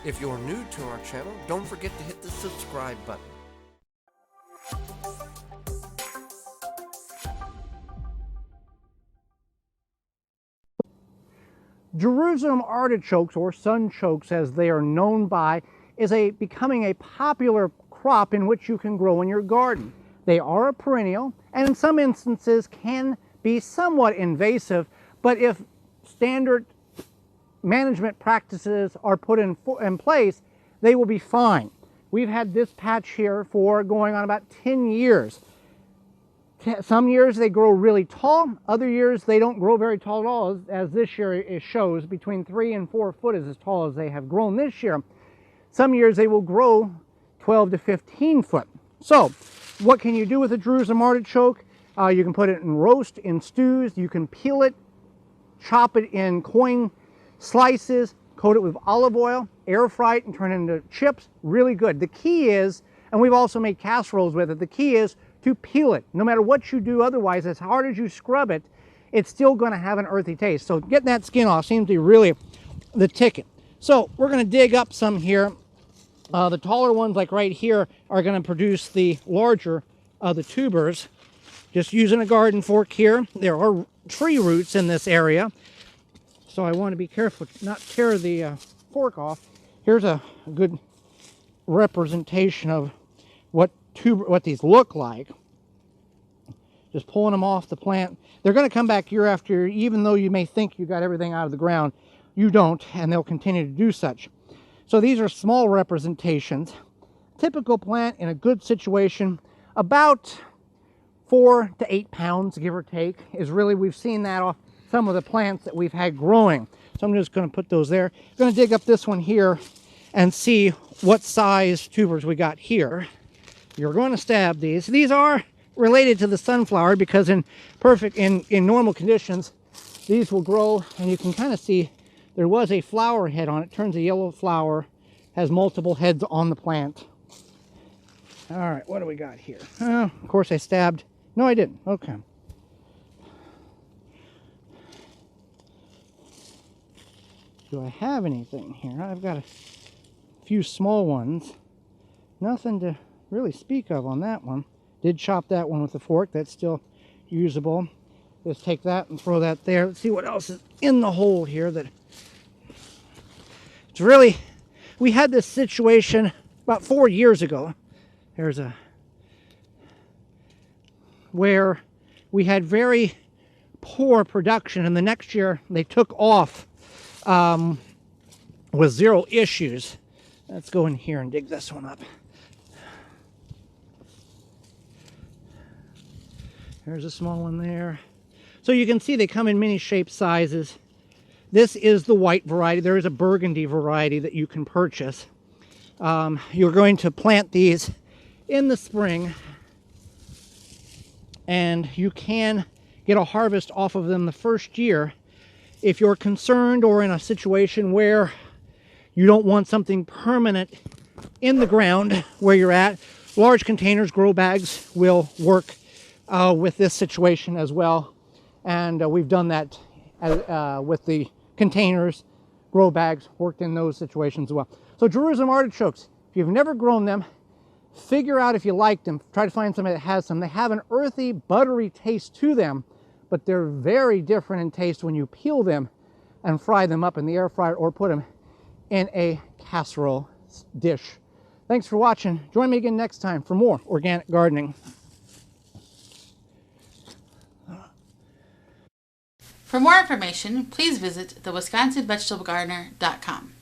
If you're new to our channel, don't forget to hit the subscribe button. Jerusalem artichokes, or sunchokes as they are known by, is becoming a popular crop in which you can grow in your garden. They are a perennial and in some instances can be somewhat invasive, but if standard management practices are put in place, they will be fine. We've had this patch here for going on about 10 years. Some years they grow really tall, other years they don't grow very tall at all, as this year it shows. Between 3 and 4 foot is as tall as they have grown this year. Some years they will grow 12 to 15 foot. So what can you do with a Jerusalem artichoke? You can put it in roast, in stews, you can peel it, chop it in coin slices, coat it with olive oil, air fry it and turn it into chips. Really good. The key is, and we've also made casseroles with it, the key is to peel it. No matter what you do otherwise, as hard as you scrub it, it's still going to have an earthy taste. So getting that skin off seems to be really the ticket. So we're going to dig up some here. The taller ones, like right here, are going to produce the larger of the tubers. Just using a garden fork here. There are tree roots in this area, so I want to be careful to not tear the fork off. Here's a good representation of what these look like. Just pulling them off the plant. They're going to come back year after year, even though you may think you got everything out of the ground. You don't, and they'll continue to do such. So these are small representations. Typical plant in a good situation, about 4 to 8 pounds, give or take, is really, we've seen that off some of the plants that we've had growing. So I'm just going to put those there. I'm going to dig up this one here and see what size tubers we got here. You're going to stab these. These are related to the sunflower because in normal conditions, these will grow, and you can kind of see there was a flower head on it. Turns a yellow flower, has multiple heads on the plant. All right, what do we got here? Of course I stabbed. No, I didn't. Okay. Do I have anything here? I've got a few small ones. Nothing to really speak of on that one. Did chop that one with a fork. That's still usable. Just take that and throw that there. Let's see what else is in the hole here. That it's really, we had this situation about 4 years ago. There's where we had very poor production, and the next year they took off with 0 issues. Let's go in here and dig this one up. There's a small one there. So you can see they come in many shapes, sizes. This is the white variety. There is a burgundy variety that you can purchase. You're going to plant these in the spring, and you can get a harvest off of them the first year. If you're concerned or in a situation where you don't want something permanent in the ground where you're at, large containers, grow bags will work with this situation as well. And we've done that with the containers, grow bags, worked in those situations as well. So Jerusalem artichokes, if you've never grown them, figure out if you like them. Try to find somebody that has some. They have an earthy, buttery taste to them, but they're very different in taste when you peel them and fry them up in the air fryer or put them in a casserole dish. Thanks for watching. Join me again next time for more organic gardening. For more information, please visit thewisconsinvegetablegardener.com.